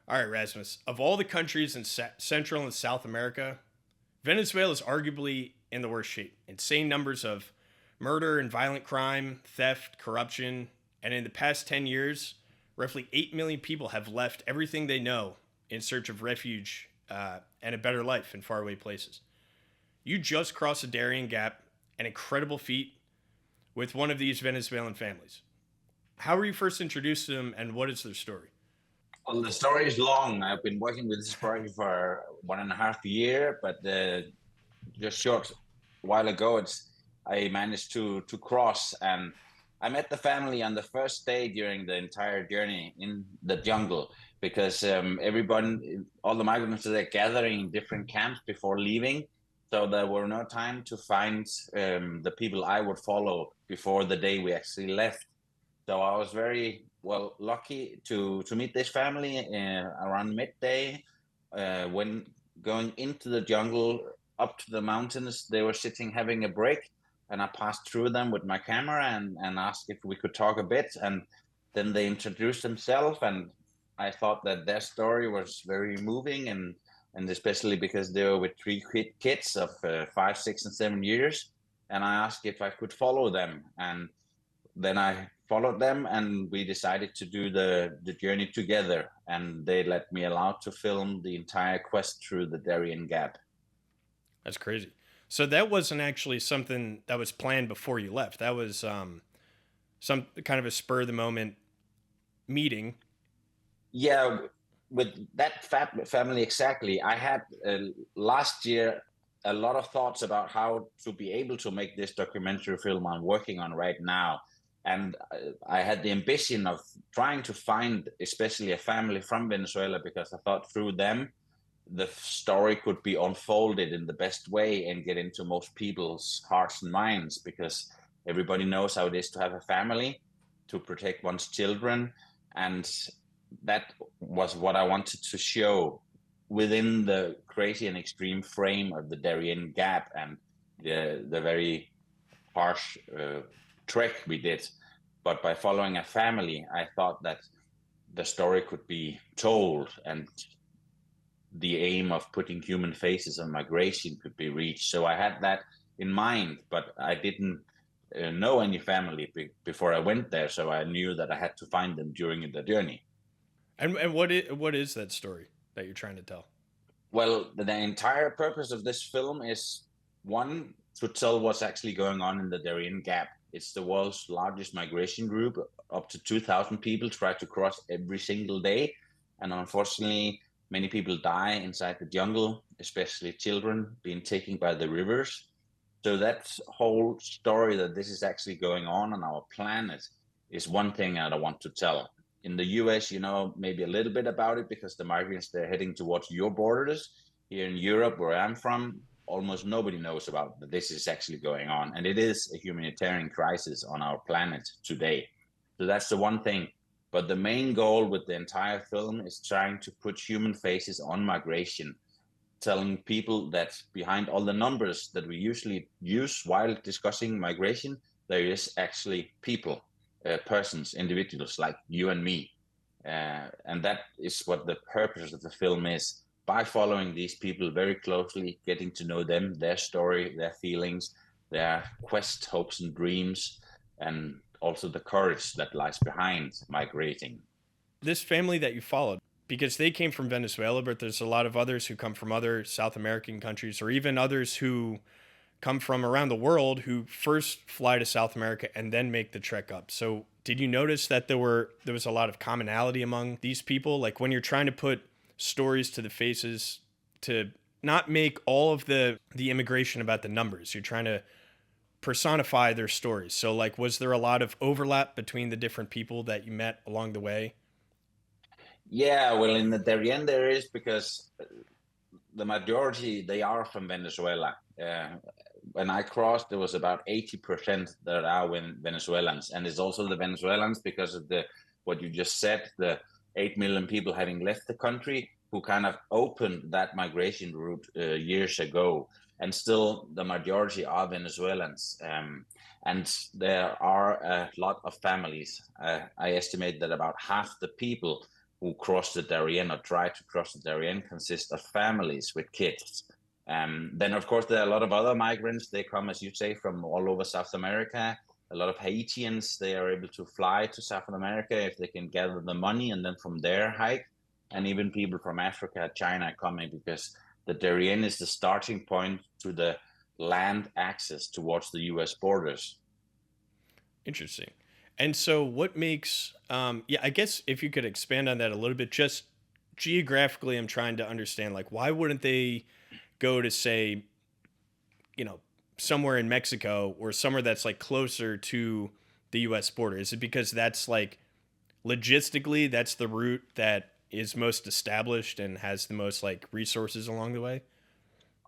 All right, Rasmus. Of all the countries in Central and South America, Venezuela is arguably in the worst shape. Insane numbers of murder and violent crime, theft, corruption, and in the past 10 years, roughly 8 million people have left everything they know in search of refuge and a better life in faraway places. You just crossed the Darién Gap, an incredible feat with one of these Venezuelan families. How were you first introduced to them, and what is their story? Well, the story is long. I've been working with this project for 1.5 year, but just short while ago, I managed to cross, and I met the family on the first day during the entire journey in the jungle because everyone, all the migrants, they're gathering in different camps before leaving, so there were no time to find the people I would follow before the day we actually left. So I was very well lucky to meet this family around midday when going into the jungle up to the mountains. They were sitting having a break, and I passed through them with my camera and asked if we could talk a bit. And then they introduced themselves, and I thought that their story was very moving, and especially because they were with three kids of 5, 6, and 7 years. And I asked if I could follow them, and then I followed them, and we decided to do the journey together. And they let me allowed to film the entire quest through the Darien Gap. That's crazy. So that wasn't actually something that was planned before you left. That was some kind of a spur of the moment meeting. Yeah, with that family exactly. I had last year a lot of thoughts about how to be able to make this documentary film I'm working on right now. And I had the ambition of trying to find, especially a family from Venezuela, because I thought through them, the story could be unfolded in the best way and get into most people's hearts and minds, because everybody knows how it is to have a family, to protect one's children. And that was what I wanted to show within the crazy and extreme frame of the Darien Gap and the very harsh trek we did. But by following a family, I thought that the story could be told, and the aim of putting human faces on migration could be reached. So I had that in mind, but I didn't know any family before I went there. So I knew that I had to find them during the journey. And what is that story that you're trying to tell? Well, the entire purpose of this film is one, to tell what's actually going on in the Darien Gap. It's the world's largest migration group. Up to 2,000 people try to cross every single day. And unfortunately, many people die inside the jungle, especially children being taken by the rivers. So that whole story that this is actually going on our planet is one thing that I want to tell. In the US, you know, maybe a little bit about it because the migrants, they're heading towards your borders. Here in Europe, where I'm from, almost nobody knows about that this is actually going on. And it is a humanitarian crisis on our planet today. So that's the one thing. But the main goal with the entire film is trying to put human faces on migration, telling people that behind all the numbers that we usually use while discussing migration, there is actually people, persons, individuals like you and me. And that is what the purpose of the film is. By following these people very closely, getting to know them, their story, their feelings, their quest, hopes, and dreams, and also the courage that lies behind migrating. This family that you followed, because they came from Venezuela, but there's a lot of others who come from other South American countries, or even others who come from around the world who first fly to South America and then make the trek up. So did you notice that there was a lot of commonality among these people? Like when you're trying to put stories to the faces to not make all of the immigration about the numbers, you're trying to personify their stories. So like was there a lot of overlap between the different people that you met along the way? Yeah, well, in the Darien there is, because the majority, they are from Venezuela. When I crossed, there was about 80% that are Venezuelans, and it's also the Venezuelans because of the what you just said, the 8 million people having left the country, who kind of opened that migration route years ago, and still the majority are Venezuelans. And there are a lot of families. I estimate that about half the people who cross the Darien or try to cross the Darien consist of families with kids. Then, of course, there are a lot of other migrants. They come, as you say, from all over South America. A lot of Haitians, they are able to fly to South America if they can gather the money and then from there hike. And even people from Africa, China coming because the Darien is the starting point to the land access towards the US borders. Interesting. And so, what makes, yeah, I guess if you could expand on that a little bit, just geographically, I'm trying to understand, like, why wouldn't they go to, say, you know, somewhere in Mexico or somewhere that's like closer to the US border? Is it because that's like logistically, that's the route that is most established and has the most like resources along the way?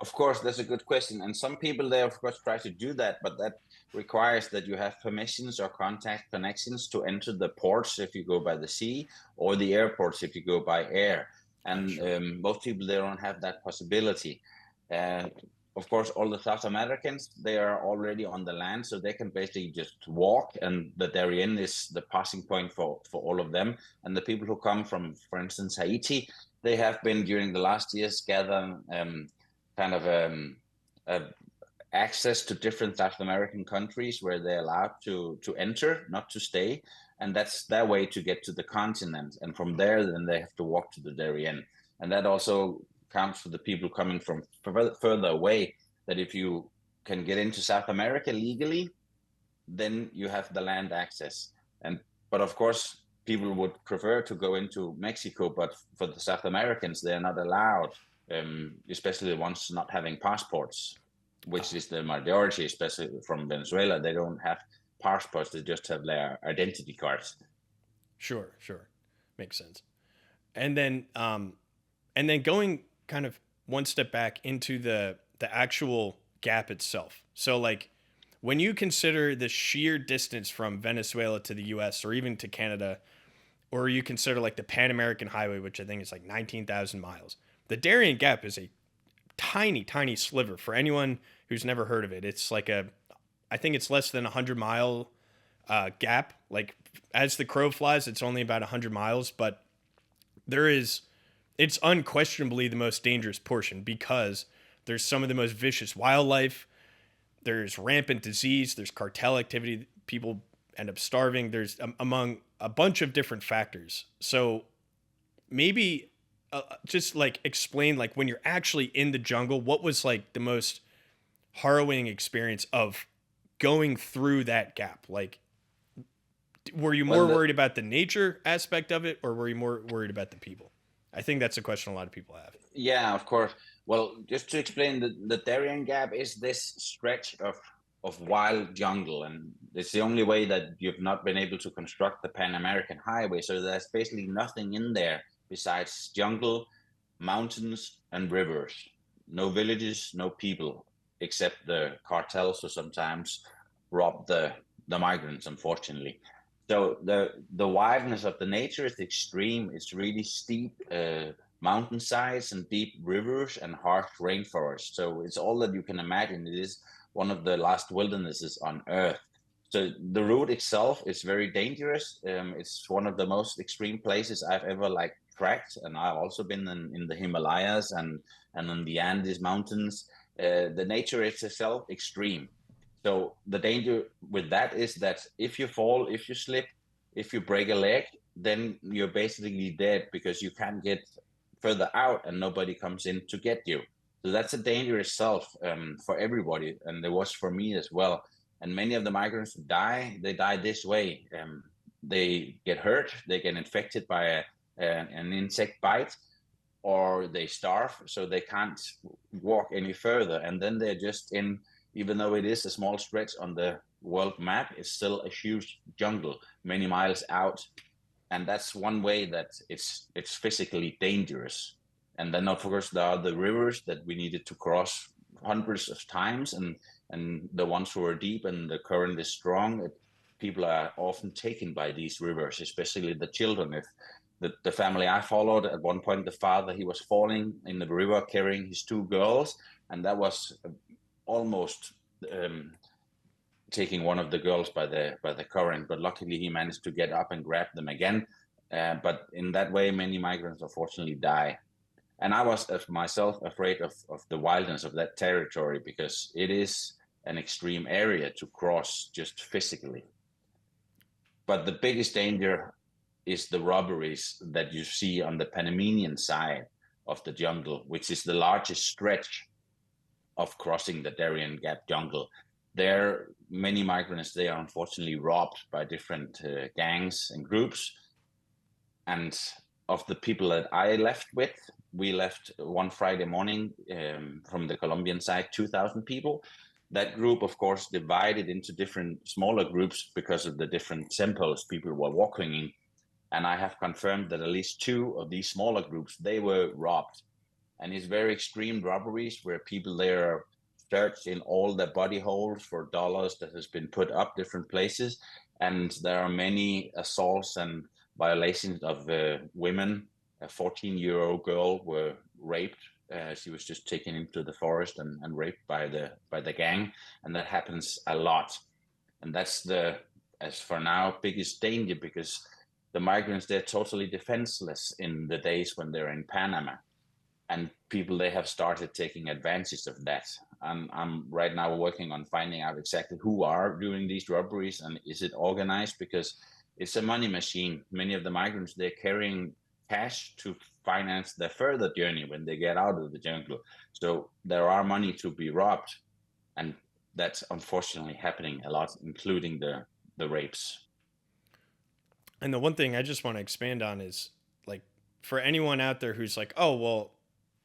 Of course, that's a good question. And some people, they, of course, try to do that, but that requires that you have permissions or contact connections to enter the ports if you go by the sea or the airports if you go by air. And Sure. most people, they don't have that possibility. Uh, of course, all the South Americans, they are already on the land, so they can basically just walk. And the Darien is the passing point for all of them. And the people who come from, for instance, Haiti, they have been during the last years gathering kind of uh, access to different South American countries where they're allowed to enter, not to stay, and that's their way to get to the continent. And from there, then they have to walk to the Darien, and that also counts for the people coming from further away. That if you can get into South America legally, then you have the land access. And but of course, people would prefer to go into Mexico, but for the South Americans, they're not allowed, especially the ones not having passports, which is the majority, especially from Venezuela. They don't have passports; they just have their identity cards. Sure, sure. Makes sense. And then going kind of one step back into the actual gap itself. So like when you consider the sheer distance from Venezuela to the US or even to Canada, or you consider like the Pan American Highway, which I think is like 19,000 miles, the Darien Gap is a tiny, tiny sliver for anyone who's never heard of it. It's like I think it's less than a 100-mile gap. Like as the crow flies, it's only about 100 miles, but there is, it's unquestionably the most dangerous portion because there's some of the most vicious wildlife. There's rampant disease. There's cartel activity. People end up starving. There's among a bunch of different factors. So maybe just like explain like when you're actually in the jungle, what was like the most harrowing experience of going through that gap? Like, were you more Well, worried about the nature aspect of it, or were you more worried about the people? I think that's a question a lot of people have. yeah, of course. Well, just to explain, the Darien Gap is this stretch of wild jungle, and it's the only way that you've not been able to construct the Pan American Highway. So there's basically nothing in there besides jungle, mountains, and rivers. No villages, no people, except the cartels who sometimes rob the migrants, unfortunately. So the wildness of the nature is extreme. It's really steep mountainsides and deep rivers and harsh rainforest. So it's all that you can imagine. It is one of the last wildernesses on Earth. So the route itself is very dangerous. It's one of the most extreme places I've ever like tracked, and I've also been in the Himalayas and in the Andes mountains. The nature is itself extreme. So the danger with that is that if you fall, if you slip, if you break a leg, then you're basically dead because you can't get further out and nobody comes in to get you. So that's a danger itself for everybody, and it was for me as well. And many of the migrants who die, they die this way. They get hurt, they get infected by an insect bite, or they starve, so they can't walk any further. And then they're just in, even though it is a small stretch on the world map, it's still a huge jungle many miles out. And that's one way that it's physically dangerous. And then of course there are the rivers that we needed to cross hundreds of times, and the ones who are deep and the current is strong, people are often taken by these rivers, especially the children. If the family I followed, at one point the father, he was falling in the river carrying his two girls, and that was almost taking one of the girls by the current, but luckily he managed to get up and grab them again. But in that way, many migrants unfortunately die. And I was myself afraid of the wildness of that territory because it is an extreme area to cross just physically. But the biggest danger is the robberies that you see on the Panamanian side of the jungle, which is the largest stretch of crossing the Darién Gap jungle. There, many migrants, they are unfortunately robbed by different gangs and groups. And of the people that I left with, we left one Friday morning from the Colombian side, 2,000 people. That group, of course, divided into different smaller groups because of the different tempos people were walking in. And I have confirmed that at least two of these smaller groups, they were robbed. And it's very extreme robberies where people there are searched in all their body holes for dollars that has been put up different places. And there are many assaults and violations of women. A 14-year-old girl were raped. She was just taken into the forest and raped by the gang, and that happens a lot. And that's the, as for now, biggest danger because the migrants, they're totally defenseless in the days when they're in Panama, and people, they have started taking advantage of that. I'm right now working on finding out exactly who are doing these robberies and is it organized, because it's a money machine. Many of the migrants, they're carrying cash to finance their further journey when they get out of the jungle. So there are money to be robbed, and that's unfortunately happening a lot, including the rapes. And the one thing I just want to expand on is like for anyone out there who's like, oh well,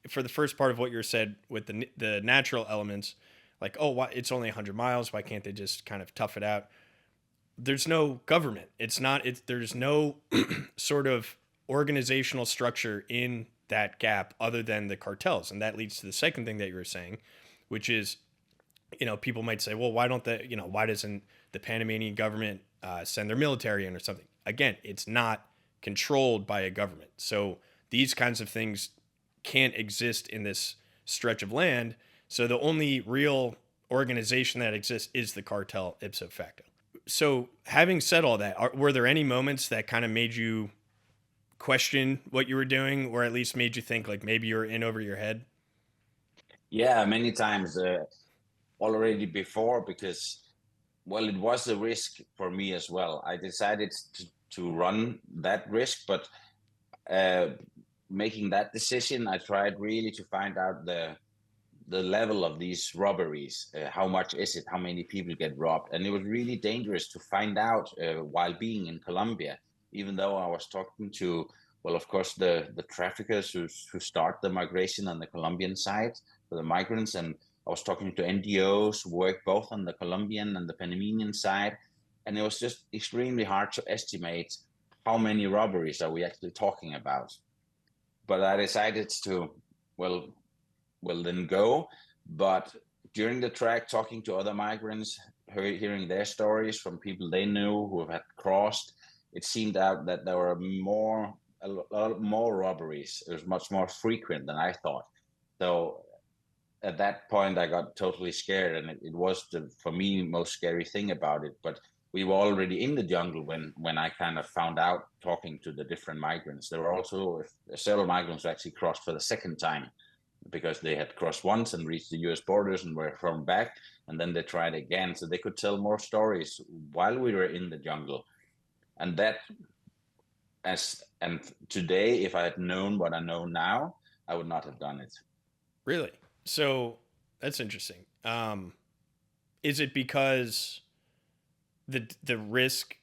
for the first part of what you said with the natural elements, like oh why it's only 100 miles, why can't they just kind of tough it out? There's no government. It's not. It's there's no sort of organizational structure in that gap other than the cartels, and that leads to the second thing that you were saying, which is people might say, well, why don't the why doesn't the Panamanian government send their military in or something? Again, it's not controlled by a government, so these kinds of things can't exist in this stretch of land. So the only real organization that exists is the cartel ipso facto. So having said all that, were there any moments that kind of made you question what you were doing, or at least made you think like maybe you were in over your head? Yeah, many times already before, because well, it was a risk for me as well. I decided to run that risk, but uh, making that decision, I tried really to find out the level of these robberies. How much is it? How many people get robbed? And it was really dangerous to find out while being in Colombia. Even though I was talking to, well, of course, the traffickers who start the migration on the Colombian side for the migrants, and I was talking to NGOs who work both on the Colombian and the Panamanian side, and it was just extremely hard to estimate how many robberies are we actually talking about. But I decided to, well, then go. But during the trek, talking to other migrants, hearing their stories from people they knew who had crossed, it seemed out that there were a lot more robberies. It was much more frequent than I thought. So at that point, I got totally scared, and it was for me, most scary thing about it. But we were already in the jungle when I kind of found out, talking to the different migrants. There were also several migrants who actually crossed for the second time because they had crossed once and reached the US borders and were thrown back, and then they tried again. So they could tell more stories while we were in the jungle. And that, and today, if I had known what I know now, I would not have done it. Really? So that's interesting. Is it because the risk?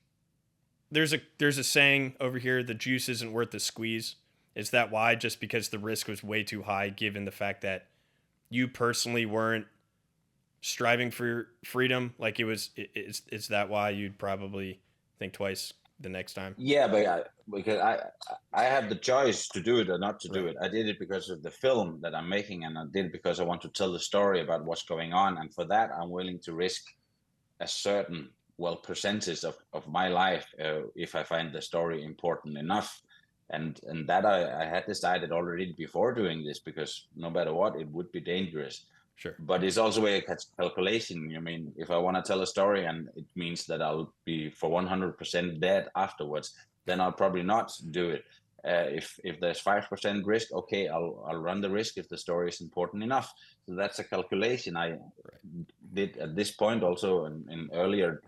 There's a saying over here: the juice isn't worth the squeeze. Is that why? Just because the risk was way too high, given the fact that you personally weren't striving for freedom? Like it was. Is that why you'd probably think twice the next time? Yeah, but because I have the choice to do it or not to do Right. it. I did it because of the film that I'm making, and I did it because I want to tell the story about what's going on. And for that, I'm willing to risk a certain, well, percentage of my life if I find the story important enough. And that I had decided already before doing this, because no matter what, it would be dangerous. Sure. But it's also a calculation. I mean, if I want to tell a story and it means that I'll be for 100% dead afterwards, then I'll probably not do it. If there's 5% risk, okay, I'll run the risk if the story is important enough. So that's a calculation I did at this point, also in earlier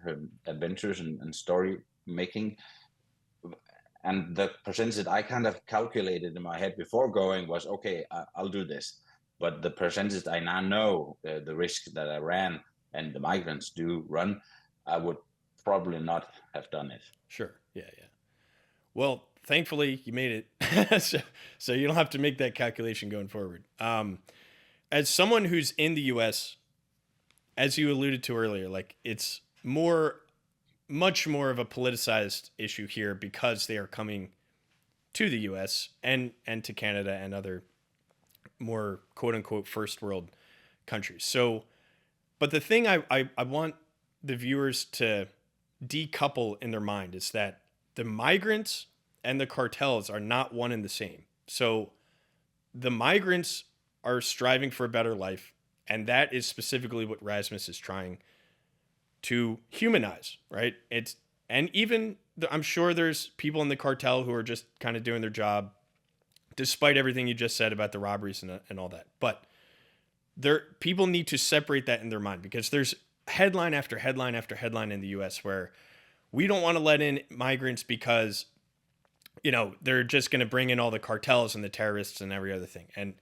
adventures and story making. And the percentage I kind of calculated in my head before going was, okay, I'll do this. But the percentage I now know, the risk that I ran and the migrants do run, I would probably not have done it. Sure. Yeah, yeah. Well, thankfully you made it, so you don't have to make that calculation going forward. As someone who's in the U.S., as you alluded to earlier, like it's much more of a politicized issue here because they are coming to the U.S. and to Canada and other more quote unquote first world countries. So, but the thing I want the viewers to decouple in their mind is that the migrants and the cartels are not one and the same. So the migrants are striving for a better life, and that is specifically what Rasmus is trying to humanize, right? It's and even I'm sure there's people in the cartel who are just kind of doing their job, despite everything you just said about the robberies and all that. But people need to separate that in their mind because there's headline after headline after headline in the U.S. where we don't want to let in migrants because they're just going to bring in all the cartels and the terrorists and every other thing. And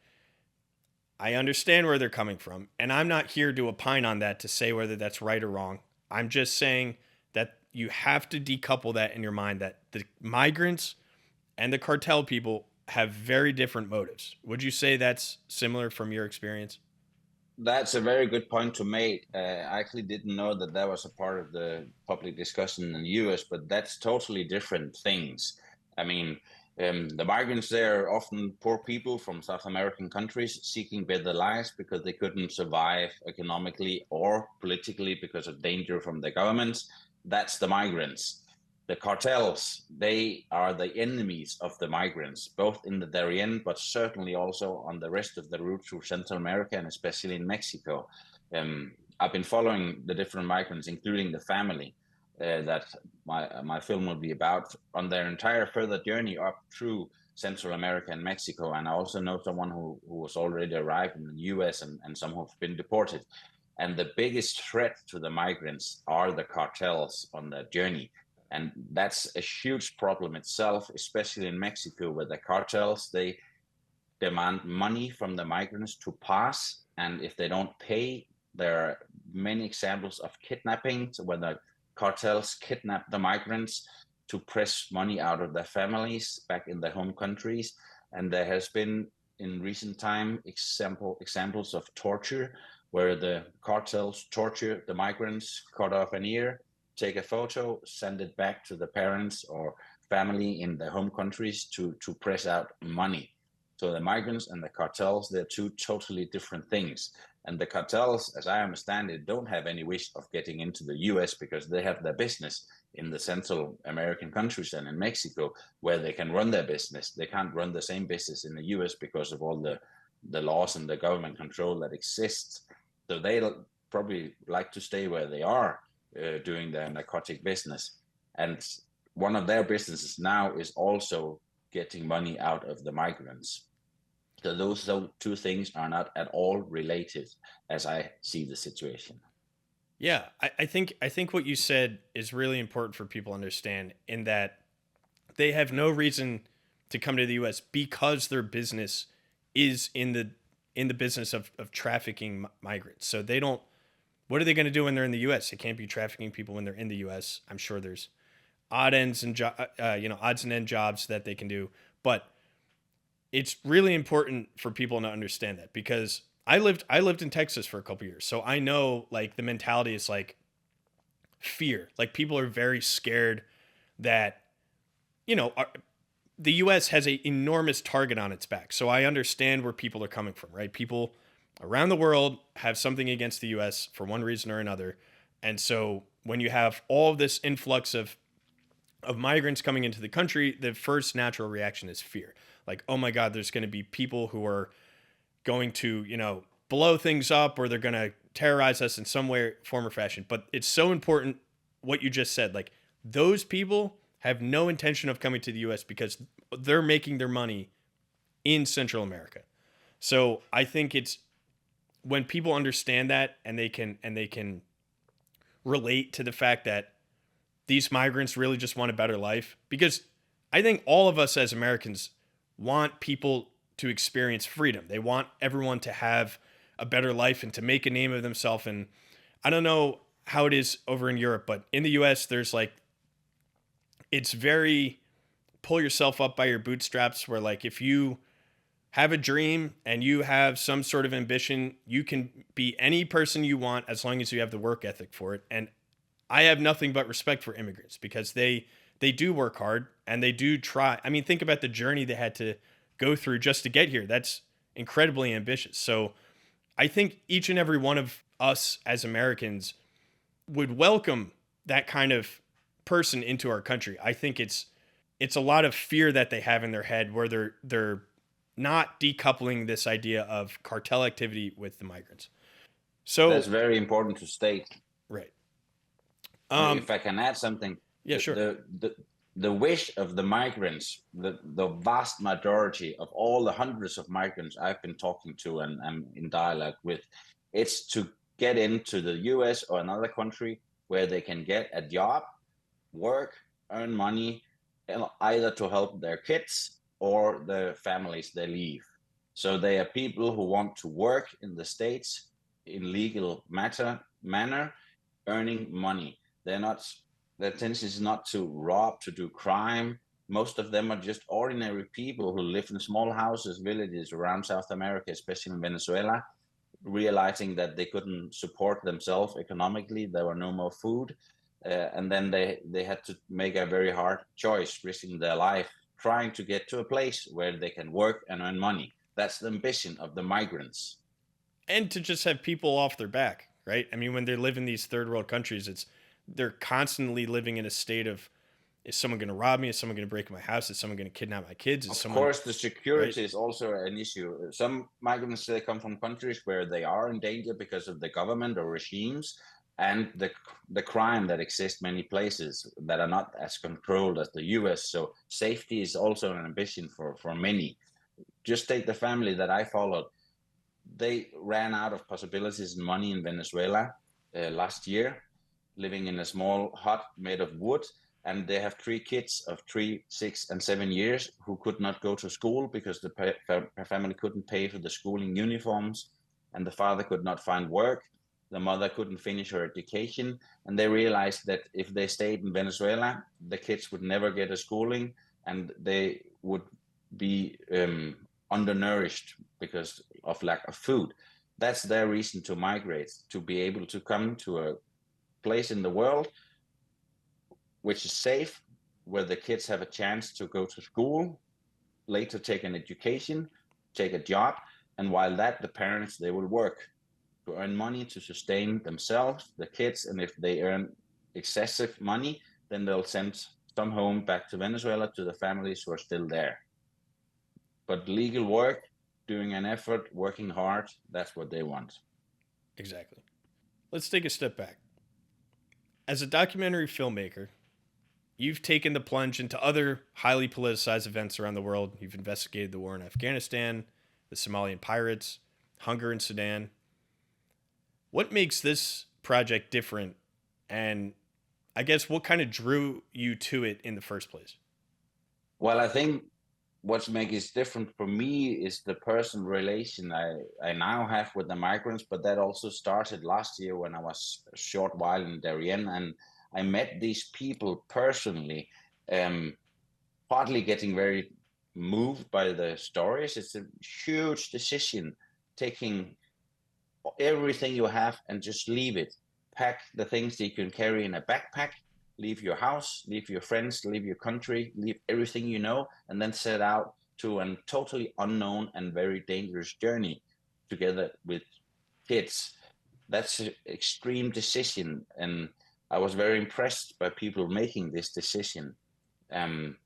I understand where they're coming from, and I'm not here to opine on that to say whether that's right or wrong. I'm just saying that you have to decouple that in your mind that the migrants and the cartel people have very different motives. Would you say that's similar from your experience? That's a very good point to make. I actually didn't know that that was a part of the public discussion in the US, but that's totally different things. I mean, the migrants there are often poor people from South American countries seeking better lives because they couldn't survive economically or politically because of danger from the governments. That's the migrants. The cartels, they are the enemies of the migrants, both in the Darién, but certainly also on the rest of the route through Central America and especially in Mexico. I've been following the different migrants, including the family that my film will be about, on their entire further journey up through Central America and Mexico. And I also know someone who was already arrived in the US and some who've been deported. And the biggest threat to the migrants are the cartels on their journey. And that's a huge problem itself, especially in Mexico, where the cartels, they demand money from the migrants to pass. And if they don't pay, there are many examples of kidnappings where the cartels kidnap the migrants to press money out of their families back in their home countries. And there has been in recent time examples of torture where the cartels torture the migrants, cut off an ear, take a photo, send it back to the parents or family in their home countries to press out money. So the migrants and the cartels, they're two totally different things. And the cartels, as I understand it, don't have any wish of getting into the US because they have their business in the Central American countries and in Mexico where they can run their business. They can't run the same business in the US because of all the laws and the government control that exists. So they'll probably like to stay where they are doing their narcotic business. And one of their businesses now is also getting money out of the migrants. So those two things are not at all related as I see the situation. Yeah, I think what you said is really important for people to understand in that they have no reason to come to the US because their business is in the business of trafficking migrants. So they don't what are they going to do when they're in the US? They can't be trafficking people when they're in the US. I'm sure there's odds and end jobs that they can do, but it's really important for people to understand that because I lived in Texas for a couple years. So I know like the mentality is like fear. Like people are very scared that you know the US has an enormous target on its back. So I understand where people are coming from, right? People around the world have something against the US for one reason or another. And so when you have all of this influx of migrants coming into the country, the first natural reaction is fear. Like, oh my God, there's going to be people who are going to, blow things up or they're going to terrorize us in some way, form, or fashion. But it's so important what you just said. Like, those people have no intention of coming to the US because they're making their money in Central America. So I think it's when people understand that and they can relate to the fact that these migrants really just want a better life, because I think all of us as Americans want people to experience freedom. They want everyone to have a better life and to make a name of themselves. And I don't know how it is over in Europe, but in the US, there's like, it's very pull yourself up by your bootstraps, where like if you have a dream and you have some sort of ambition, you can be any person you want as long as you have the work ethic for it. And I have nothing but respect for immigrants because they do work hard and they do try. I mean, think about the journey they had to go through just to get here. That's incredibly ambitious. So I think each and every one of us as Americans would welcome that kind of person into our country. I think it's a lot of fear that they have in their head where they're not decoupling this idea of cartel activity with the migrants. So That's very important to state. right. If I can add something, Yeah, sure. the wish of the migrants, the vast majority of all the hundreds of migrants I've been talking to and I'm in dialogue with, it's to get into the US or another country where they can get a job, work, earn money, either to help their kids or the families they leave. So they are people who want to work in the States in legal manner, earning money. They're not, their intention is not to rob, to do crime. Most of them are just ordinary people who live in small houses, villages around South America, especially in Venezuela, realizing that they couldn't support themselves economically. There were no more food. And then they had to make a very hard choice, risking their life, trying to get to a place where they can work and earn money. That's the ambition of the migrants. And to just have people off their back, right? I mean, when they live in these third world countries, it's they're constantly living in a state of, is someone going to rob me? Is someone going to break my house? Is someone going to kidnap my kids? Is Of someone course, the right? security is also an issue. Some migrants, they come from countries where they are in danger because of the government or regimes and the crime that exists many places that are not as controlled as the US. So safety is also an ambition for many. Just take the family that I followed. They ran out of possibilities and money in Venezuela last year, living in a small hut made of wood. And they have three kids of 3, 6, and 7 years who could not go to school because the family couldn't pay for the schooling uniforms, and the father could not find work. The mother couldn't finish her education, and they realized that if they stayed in Venezuela, the kids would never get a schooling, and they would be undernourished because of lack of food. That's their reason to migrate, to be able to come to a place in the world which is safe, where the kids have a chance to go to school, later take an education, take a job, and while that, the parents, they will work to earn money to sustain themselves, the kids, and if they earn excessive money, then they'll send some home back to Venezuela to the families who are still there. But legal work, doing an effort, working hard, that's what they want. Exactly. Let's take a step back. As a documentary filmmaker, you've taken the plunge into other highly politicized events around the world. You've investigated the war in Afghanistan, the Somalian pirates, hunger in Sudan. What makes this project different? And I guess what kind of drew you to it in the first place? Well, I think what makes it different for me is the personal relation I now have with the migrants, but that also started last year when I was a short while in Darien and I met these people personally, um, partly getting very moved by the stories. It's a huge decision, taking everything you have and just leave it. Pack the things that you can carry in a backpack, leave your house, leave your friends, leave your country, leave everything you know, and then set out to a totally unknown and very dangerous journey together with kids. That's an extreme decision. And I was very impressed by people making this decision. Um,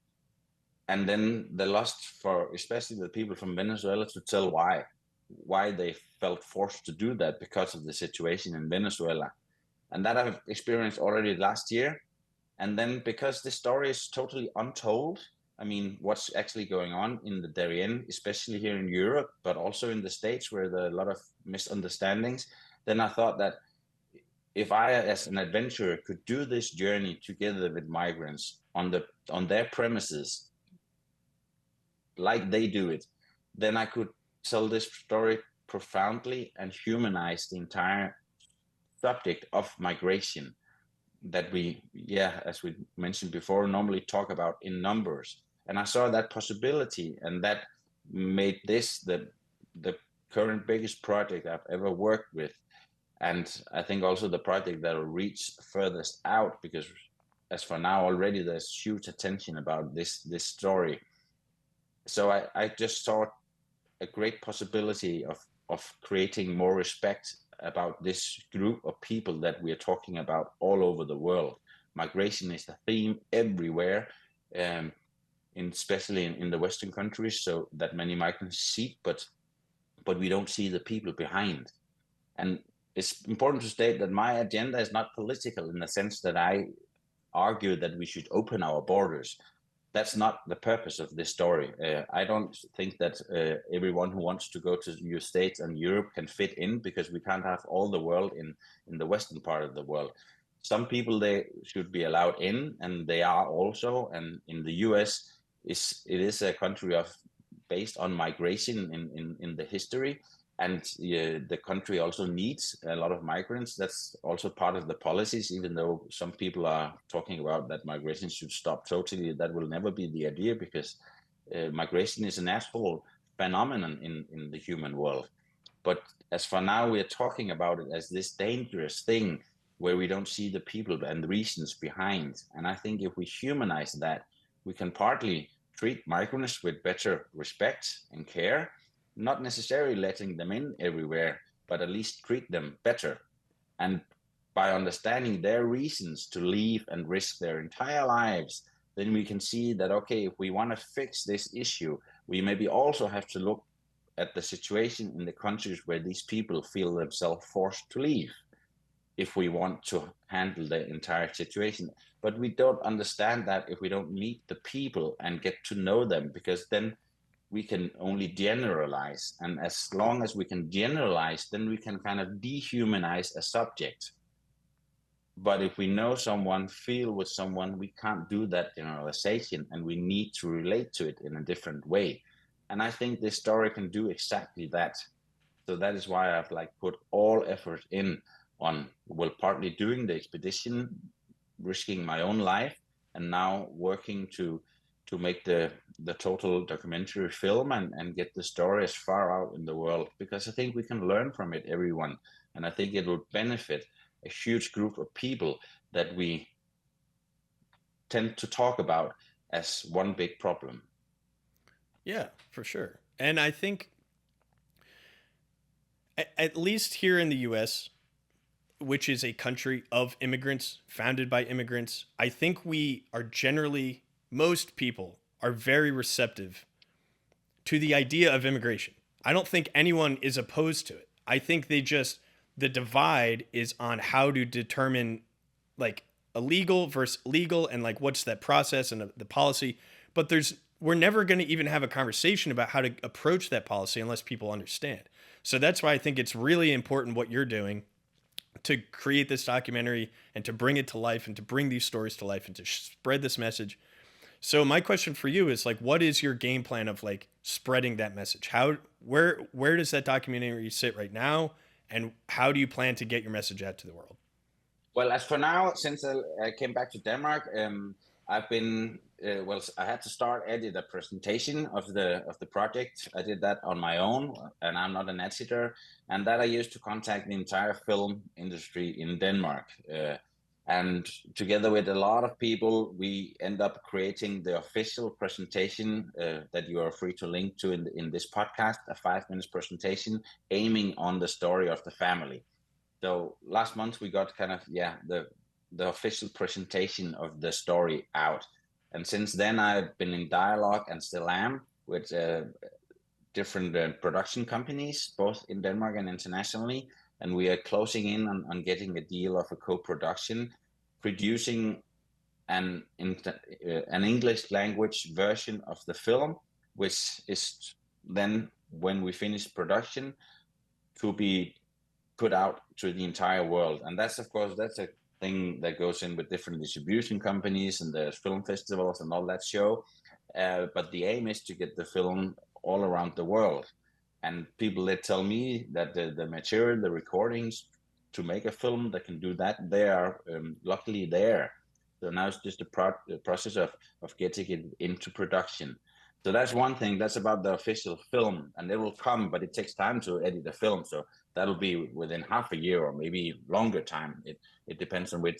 and then the lust for especially the people from Venezuela to tell why they felt forced to do that because of the situation in Venezuela. And that I've experienced already last year. And then because this story is totally untold, I mean, what's actually going on in the Darién, especially here in Europe, but also in the States where there are a lot of misunderstandings, then I thought that if I, as an adventurer, could do this journey together with migrants on their premises, like they do it, then I could tell this story profoundly and humanize the entire subject of migration that we, yeah, as we mentioned before, normally talk about in numbers. And I saw that possibility, and that made this the current biggest project I've ever worked with. And I think also the project that will reach furthest out, because as for now already there's huge attention about this story. So I just saw a great possibility of creating more respect about this group of people that we are talking about all over the world. Migration is a theme everywhere, um, especially in the Western countries, so that many migrants seek, but we don't see the people behind. And it's important to state that my agenda is not political in the sense that I argue that we should open our borders. That's not the purpose of this story. I don't think that everyone who wants to go to the States and Europe can fit in, because we can't have all the world in the Western part of the world. Some people, they should be allowed in, and they are also. And in the US, it is a country of based on migration in the history, and the country also needs a lot of migrants. That's also part of the policies, even though some people are talking about that migration should stop totally. That will never be the idea, because migration is a natural phenomenon in the human world. But as for now, we are talking about it as this dangerous thing where we don't see the people and the reasons behind. And I think if we humanize that, we can partly treat migrants with better respect and care, not necessarily letting them in everywhere, but at least treat them better. And by understanding their reasons to leave and risk their entire lives, then we can see that, okay, if we want to fix this issue, we maybe also have to look at the situation in the countries where these people feel themselves forced to leave, if we want to handle the entire situation. But we don't understand that if we don't meet the people and get to know them, because then we can only generalize. And as long as we can generalize, then we can kind of dehumanize a subject. But if we know someone, feel with someone, we can't do that generalization, and we need to relate to it in a different way. And I think this story can do exactly that. So that is why I've put all effort in on, well, partly doing the expedition, risking my own life, and now working to make the total documentary film and get the story as far out in the world, because I think we can learn from it, everyone. And I think it will benefit a huge group of people that we tend to talk about as one big problem. Yeah, for sure. And I think, at least here in the US, which is a country of immigrants, founded by immigrants, I think we are generally, most people are very receptive to the idea of immigration. I don't think anyone is opposed to it. I think the divide is on how to determine like illegal versus legal, and like what's that process and the policy. But we're never going to even have a conversation about how to approach that policy unless people understand. So that's why I think it's really important what you're doing to create this documentary and to bring it to life and to bring these stories to life and to spread this message. So my question for you is like, what is your game plan of like spreading that message? Where does that documentary sit right now, and how do you plan to get your message out to the world? Well, as for now, since I came back to Denmark, I've been well. I had to start edit a presentation of the project. I did that on my own, and I'm not an editor. And that I used to contact the entire film industry in Denmark. And together with a lot of people, we end up creating the official presentation that you are free to link to in this podcast, a 5 minutes presentation aiming on the story of the family. So last month we got kind of the official presentation of the story out, and since then I've been in dialogue and still am with different production companies, both in Denmark and internationally, and we are closing in on getting a deal of a co-production, producing and an English language version of the film, which is then, when we finish production, to be put out to the entire world. And that's, of course, that's a thing that goes in with different distribution companies and there's film festivals and all that show. But the aim is to get the film all around the world. And people, they tell me that the material, the recordings to make a film that can do that, they are luckily there. So now it's just the process of getting it into production. So that's one thing. That's about the official film, and it will come, but it takes time to edit a film. So that'll be within half a year or maybe longer time. It depends on which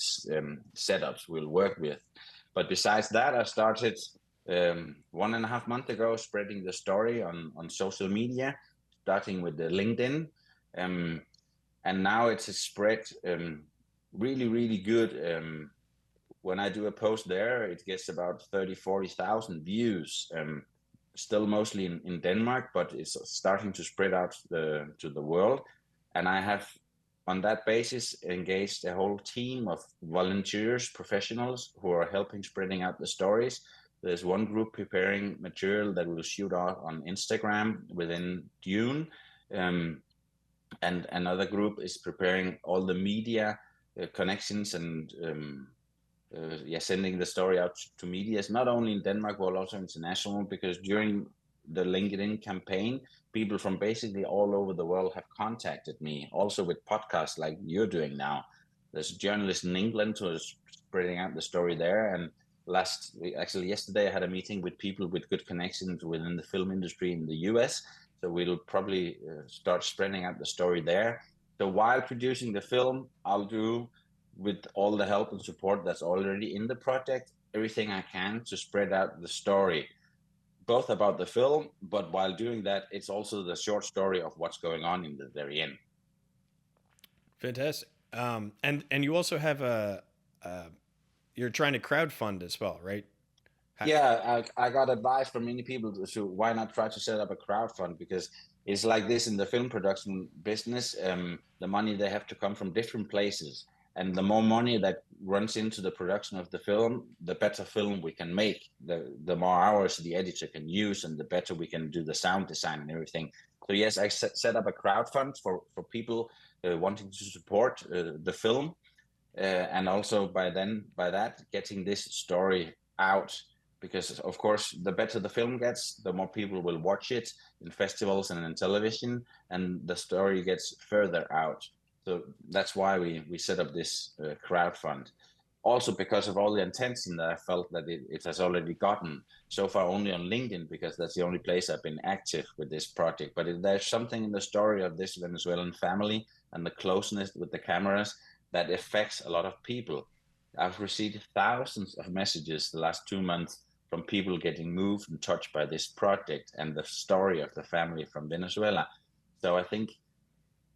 setups we'll work with. But besides that, I started 1.5 months ago spreading the story on social media, starting with the LinkedIn. And now it's a spread really, really good. When I do a post there, it gets about 30,000-40,000 views. Still mostly in Denmark, but it's starting to spread out to the world. And I have, on that basis, engaged a whole team of volunteers, professionals who are helping spreading out the stories. There's one group preparing material that will shoot out on Instagram within June. And another group is preparing all the media connections and sending the story out to medias, not only in Denmark, but also international, because during the LinkedIn campaign, people from basically all over the world have contacted me, also with podcasts like you're doing now. There's a journalist in England who is spreading out the story there. And yesterday, I had a meeting with people with good connections within the film industry in the US. So we'll probably start spreading out the story there. So while producing the film, I'll do, with all the help and support that's already in the project, everything I can to spread out the story, both about the film, but while doing that, it's also the short story of what's going on in the Darién. Fantastic. And you also have you're trying to crowdfund as well, right? Yeah, I got advice from many people to why not try to set up a crowdfund, because it's like this in the film production business. The money, they have to come from different places, and the more money that runs into the production of the film, the better film we can make. The more hours the editor can use, and the better we can do the sound design and everything. So yes, I set up a crowdfund for people wanting to support the film, and also by that getting this story out, because of course the better the film gets, the more people will watch it in festivals and in television, and the story gets further out. So that's why we set up this crowdfund. Also because of all the attention that I felt that it has already gotten so far, only on LinkedIn, because that's the only place I've been active with this project. But there's something in the story of this Venezuelan family and the closeness with the cameras that affects a lot of people. I've received thousands of messages the last 2 months from people getting moved and touched by this project and the story of the family from Venezuela. So I think,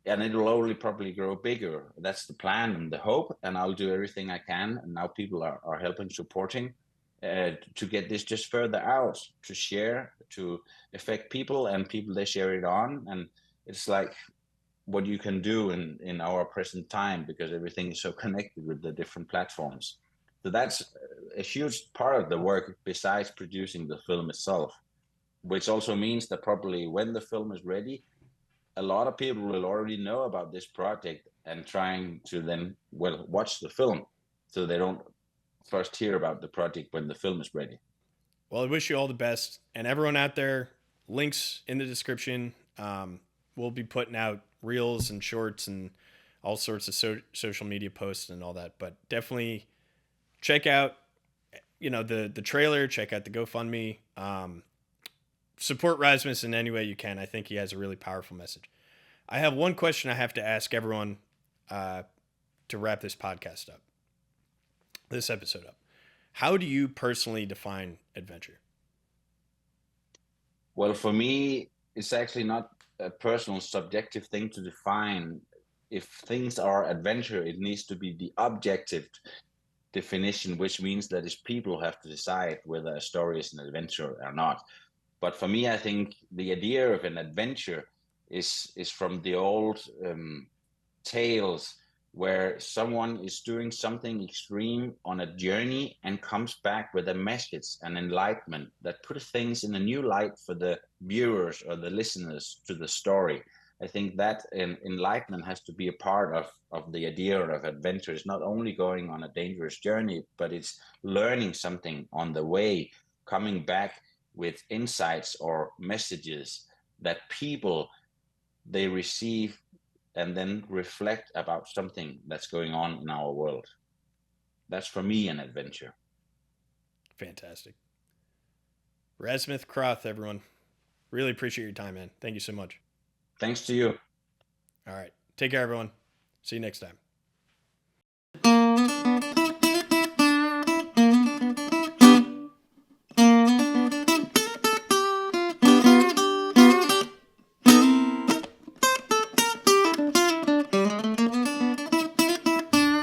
and it will only probably grow bigger. That's the plan and the hope, and I'll do everything I can. And now people are helping, supporting, to get this just further out, to share, to affect people, and people, they share it on. And it's like what you can do in our present time, because everything is so connected with the different platforms. So that's a huge part of the work besides producing the film itself, which also means that probably when the film is ready, a lot of people will already know about this project and trying to then, well, watch the film, so they don't first hear about the project when the film is ready. Well, I wish you all the best, and everyone out there. Links in the description. We'll be putting out reels and shorts and all sorts of social media posts and all that. But definitely check out, the trailer. Check out the GoFundMe. Support Rasmus in any way you can. I think he has a really powerful message. I have one question I have to ask everyone to wrap this podcast up, this episode up. How do you personally define adventure? Well, for me, it's actually not a personal subjective thing to define. If things are adventure, it needs to be the objective definition, which means that it's people who have to decide whether a story is an adventure or not. But for me, I think the idea of an adventure is from the old tales where someone is doing something extreme on a journey and comes back with a message and enlightenment that puts things in a new light for the viewers or the listeners to the story. I think that enlightenment has to be a part of the idea of adventure. It's not only going on a dangerous journey, but it's learning something on the way, coming back with insights or messages that people they receive and then reflect about something that's going on in our world. That's for me an adventure. Fantastic. Rasmus Krath, everyone. Really appreciate your time, man. Thank you so much. Thanks to you. All right. Take care, everyone. See you next time.